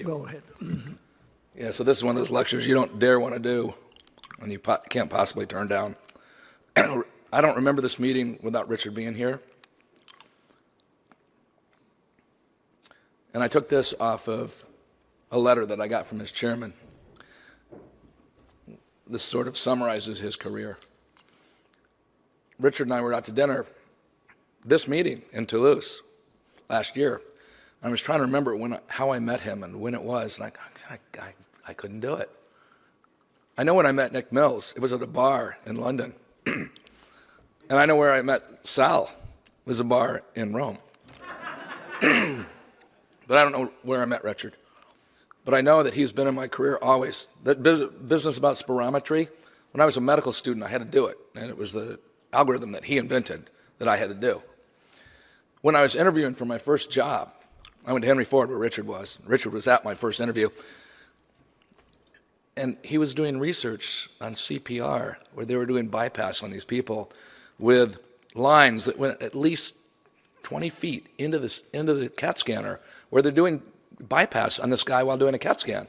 you. Go ahead. Yeah, so this is one of those lectures you don't dare want to do and you can't possibly turn down. I don't remember this meeting without Richard being here. And I took this off of a letter that I got from his chairman. This sort of summarizes his career. Richard and I were out to dinner this meeting in Toulouse last year. I was trying to remember how I met him and when it was, and I couldn't do it. I know when I met Nick Mills, it was at a bar in London. And I know where I met Sal, it was a bar in Rome. But I don't know where I met Richard. But I know that he's been in my career always. That business about spirometry, when I was a medical student, I had to do it. And it was the algorithm that he invented that I had to do. When I was interviewing for my first job, I went to Henry Ford where Richard was. Richard was at my first interview. And he was doing research on CPR, where they were doing bypass on these people with lines that went at least 20 feet into the CAT scanner, where they're doing bypass on this guy while doing a CAT scan.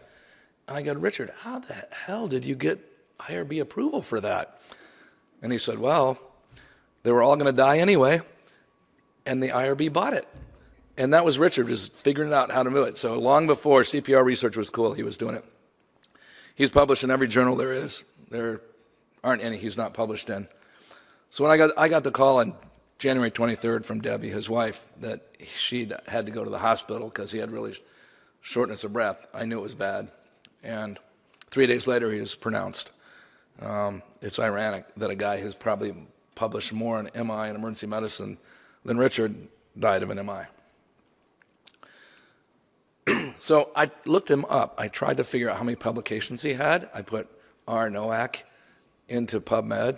And I go, Richard, how the hell did you get IRB approval for that? And he said, well, they were all going to die anyway, and the IRB bought it. And that was Richard, just figuring out how to do it. So long before CPR research was cool, he was doing it. He's published in every journal there is. There aren't any he's not published in. So when I got the call on January 23rd from Debbie, his wife, that she had to go to the hospital because he had really shortness of breath, I knew it was bad. And 3 days later, he was pronounced. It's ironic that a guy who's probably published more in MI and emergency medicine than Richard died of an MI. So I looked him up. I tried to figure out how many publications he had. I put R. Nowak into PubMed,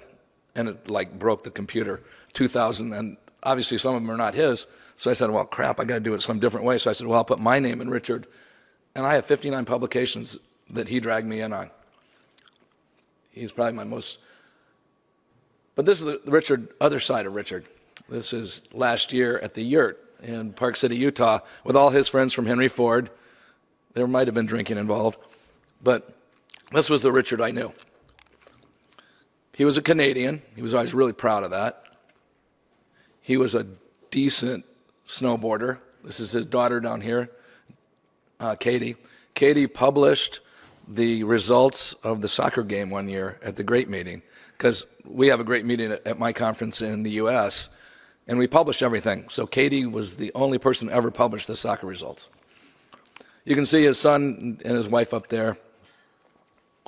and it like broke the computer. 2,000, and obviously some of them are not his. So I said, well, crap, I got to do it some different way. So I said, well, I'll put my name in Richard. And I have 59 publications that he dragged me in on. He's probably my most, but this is the Richard, other side of Richard. This is last year at the Yurt in Park City, Utah, with all his friends from Henry Ford. There might have been drinking involved, but this was the Richard I knew. He was a Canadian. He was always really proud of that. He was a decent snowboarder. This is his daughter down here, Katie. Katie published the results of the soccer game one year at the Great Meeting, because we have a great meeting at my conference in the US, and we publish everything. So Katie was the only person to ever publish the soccer results. You can see his son and his wife up there.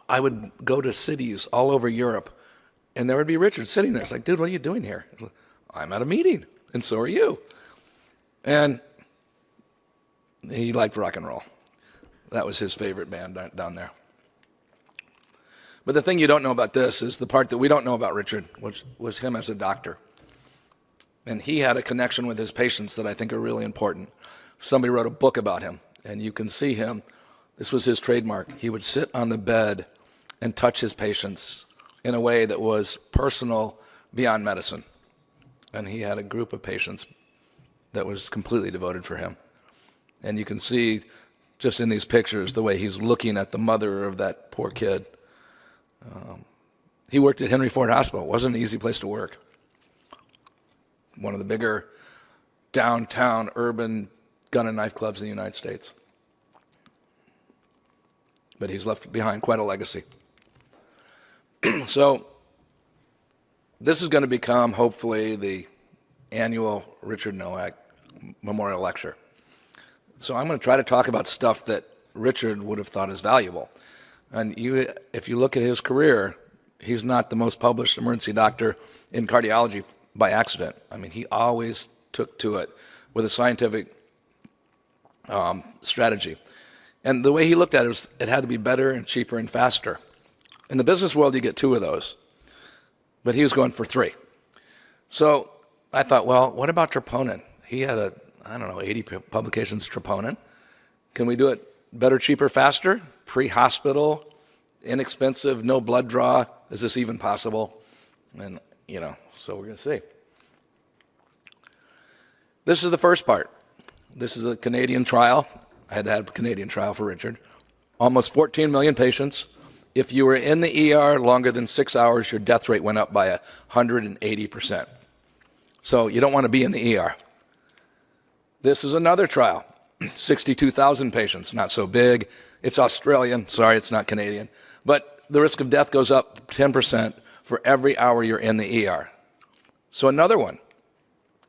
I would go to cities all over Europe, and there would be Richard sitting there. It's like, dude, what are you doing here? Like, I'm at a meeting, and so are you. And he liked rock and roll. That was his favorite band down there. But the thing you don't know about this is the part that we don't know about Richard, which was him as a doctor. And he had a connection with his patients that I think are really important. Somebody wrote a book about him, and you can see him. This was his trademark. He would sit on the bed and touch his patients in a way that was personal beyond medicine. And he had a group of patients that was completely devoted for him. And you can see just in these pictures the way he's looking at the mother of that poor kid. He worked at Henry Ford Hospital. It wasn't an easy place to work. One of the bigger downtown urban gun and knife clubs in the United States. But he's left behind quite a legacy. So this is going to become, hopefully, the annual Richard Nowak Memorial Lecture. So I'm going to try to talk about stuff that Richard would have thought is valuable. And if you look at his career, he's not the most published emergency doctor in cardiology by accident. I mean, he always took to it with a scientific strategy. And the way he looked at it was it had to be better and cheaper and faster. In the business world, you get 2 of those. But he was going for 3. So I thought, well, what about troponin? He had 80 publications troponin. Can we do it better, cheaper, faster? Pre-hospital, inexpensive, no blood draw. Is this even possible? And, so we're going to see. This is the first part. This is a Canadian trial. I had to have a Canadian trial for Richard. Almost 14 million patients. If you were in the ER longer than 6 hours, your death rate went up by 180%. So you don't want to be in the ER. This is another trial. 62,000 patients, not so big. It's Australian, sorry, it's not Canadian. But the risk of death goes up 10% for every hour you're in the ER. So another one.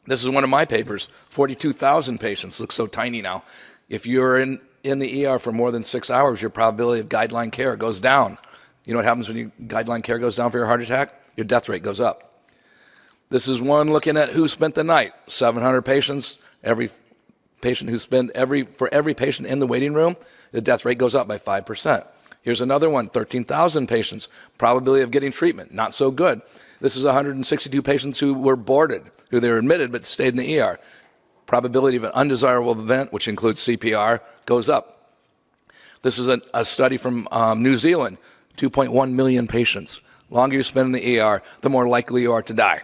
This is one of my papers, 42,000 patients. Looks so tiny now. If you're in the ER for more than 6 hours, your probability of guideline care goes down. You know what happens when your guideline care goes down for your heart attack? Your death rate goes up. This is one looking at who spent the night. 700 patients. Every patient who spent for every patient in the waiting room, the death rate goes up by 5%. Here's another one, 13,000 patients. Probability of getting treatment, not so good. This is 162 patients who were boarded, who they were admitted but stayed in the ER. Probability of an undesirable event, which includes CPR, goes up. This is a study from New Zealand, 2.1 million patients. Longer you spend in the ER, the more likely you are to die.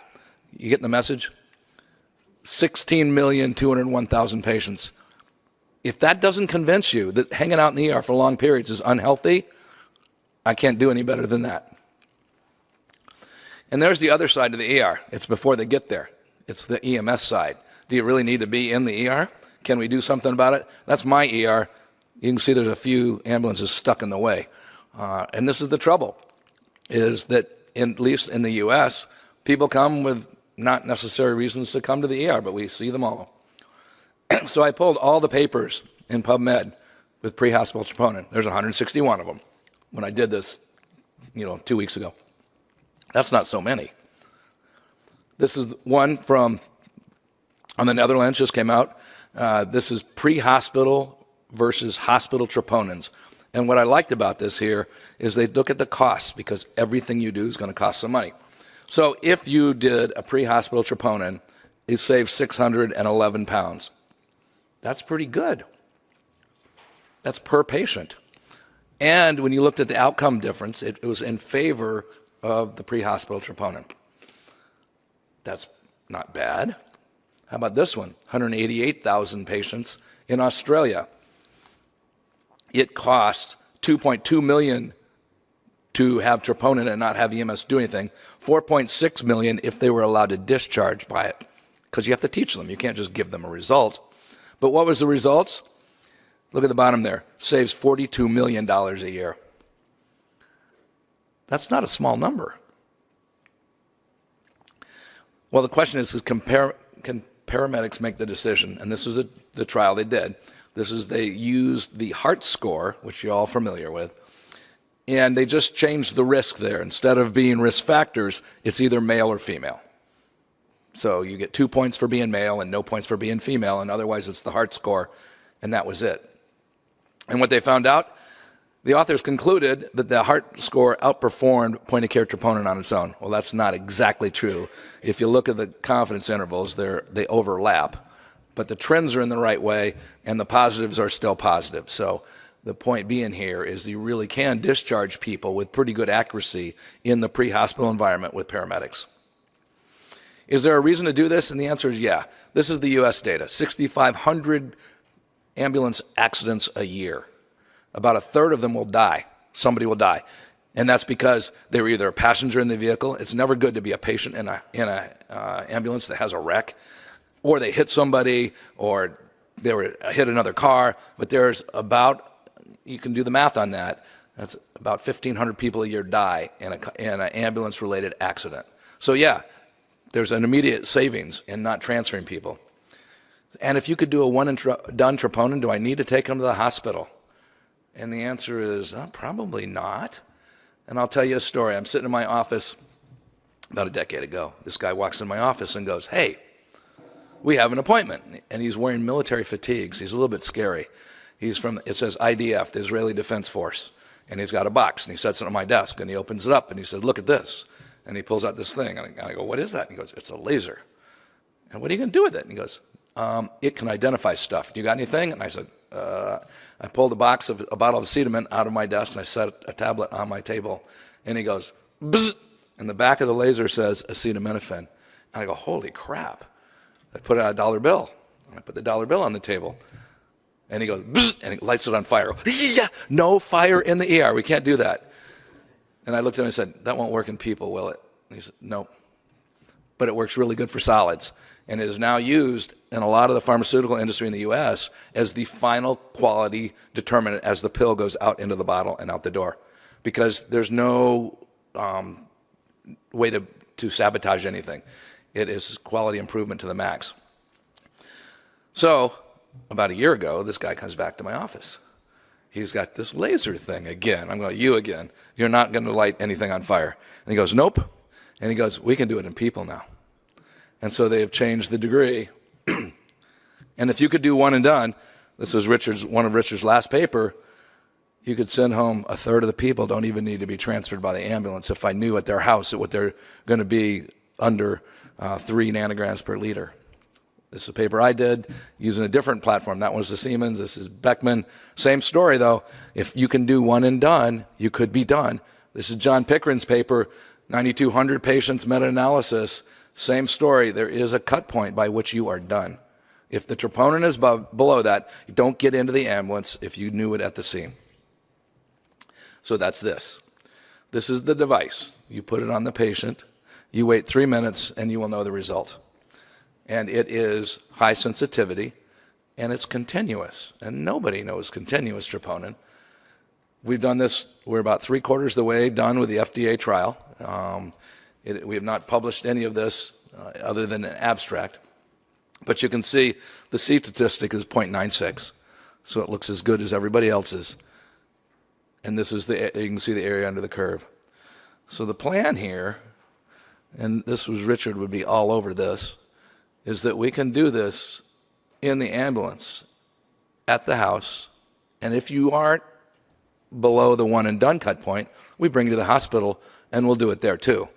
You getting the message? 16,201,000 patients. If that doesn't convince you that hanging out in the ER for long periods is unhealthy, I can't do any better than that. And there's the other side of the ER. It's before they get there. It's the EMS side. Do you really need to be in the ER? Can we do something about it? That's my ER. You can see there's a few ambulances stuck in the way. And this is the trouble, is that at least in the US, people come with not necessary reasons to come to the ER, but we see them all. So I pulled all the papers in PubMed with pre-hospital troponin. There's 161 of them when I did this, 2 weeks ago. That's not so many. This is one from on the Netherlands, just came out. This is pre-hospital versus hospital troponins. And what I liked about this here is they look at the costs, because everything you do is going to cost some money. So if you did a pre-hospital troponin, it saved 611 pounds. That's pretty good. That's per patient. And when you looked at the outcome difference, it was in favor of the pre-hospital troponin. That's not bad. How about this one? 188,000 patients in Australia. It cost $2.2 million to have troponin and not have EMS do anything, $4.6 million if they were allowed to discharge by it, because you have to teach them. You can't just give them a result. But what was the results? Look at the bottom there. Saves $42 million a year. That's not a small number. Well, the question is can paramedics make the decision? And this was the trial they did. They used the heart score, which you're all familiar with, and they just changed the risk there. Instead of being risk factors, it's either male or female. So you get 2 points for being male and no points for being female, and otherwise it's the heart score, and that was it. And what they found out, the authors concluded that the heart score outperformed point-of-care troponin on its own. Well, that's not exactly true. If you look at the confidence intervals, they overlap. But the trends are in the right way, and the positives are still positive. So the point being here is you really can discharge people with pretty good accuracy in the pre-hospital environment with paramedics. Is there a reason to do this? And the answer is yeah. This is the US data, 6,500 ambulance accidents a year. About a third of them will die. Somebody will die. And that's because they were either a passenger in the vehicle. It's never good to be a patient in an ambulance that has a wreck, or they hit somebody, or they were hit another car. But there's you can do the math on that, that's about 1,500 people a year die in an ambulance-related accident. So yeah, there's an immediate savings in not transferring people. And if you could do a one-and-done troponin, do I need to take them to the hospital? And the answer is probably not. And I'll tell you a story. I'm sitting in my office about a decade ago. This guy walks in my office and goes, "Hey, we have an appointment." And he's wearing military fatigues. He's a little bit scary. He's from, it says IDF, the Israeli Defense Force. And he's got a box, and he sets it on my desk, and he opens it up, and he says, "Look at this." And he pulls out this thing, and I go, "What is that?" And he goes, "It's a laser." "And what are you going to do with it?" And he goes, "It can identify stuff. Do you got anything?" And I said, I pulled a bottle of acetamin out of my desk, and I set a tablet on my table. And he goes, "Bzz," and the back of the laser says acetaminophen. And I go, "Holy crap." I put out a dollar bill. And I put the dollar bill on the table. And he goes, bzz, and he lights it on fire. Yeah, no fire in the ER. We can't do that. And I looked at him and I said, that won't work in people, will it? And he said, no. But it works really good for solids. And it is now used in a lot of the pharmaceutical industry in the US as the final quality determinant as the pill goes out into the bottle and out the door. Because there's no way to sabotage anything. It is quality improvement to the max. So about a year ago, this guy comes back to my office. He's got this laser thing again. I'm going, you again. You're not going to light anything on fire. And he goes, nope. And he goes, we can do it in people now. And so they have changed the degree. And if you could do one and done, this was one of Richard's last paper, you could send home a third of the people don't even need to be transferred by the ambulance if I knew at their house what they're going to be under 3 nanograms per liter. This is a paper I did using a different platform. That was the Siemens. This is Beckman. Same story, though. If you can do one and done, you could be done. This is John Pickering's paper, 9,200 patients meta-analysis. Same story. There is a cut point by which you are done. If the troponin is below that, you don't get into the ambulance if you knew it at the scene. So that's this. This is the device. You put it on the patient. You wait 3 minutes, and you will know the result. And it is high sensitivity, and it's continuous. And nobody knows continuous troponin. We've done this. We're about 3/4 of the way done with the FDA trial. We have not published any of this other than an abstract. But you can see the C statistic is 0.96, so it looks as good as everybody else's. And this is you can see the area under the curve. So the plan here, and this was Richard would be all over this, is that we can do this in the ambulance at the house, and if you aren't below the one and done cut point, we bring you to the hospital and we'll do it there too.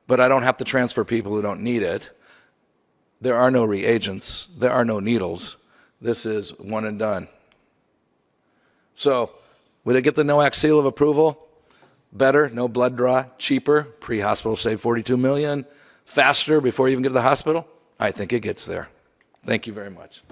But I don't have to transfer people who don't need it. There are no reagents, there are no needles. This is one and done. So, would it get the NOAC seal of approval? Better, no blood draw, cheaper, pre-hospital save $42 million, faster before you even get to the hospital? I think it gets there. Thank you very much.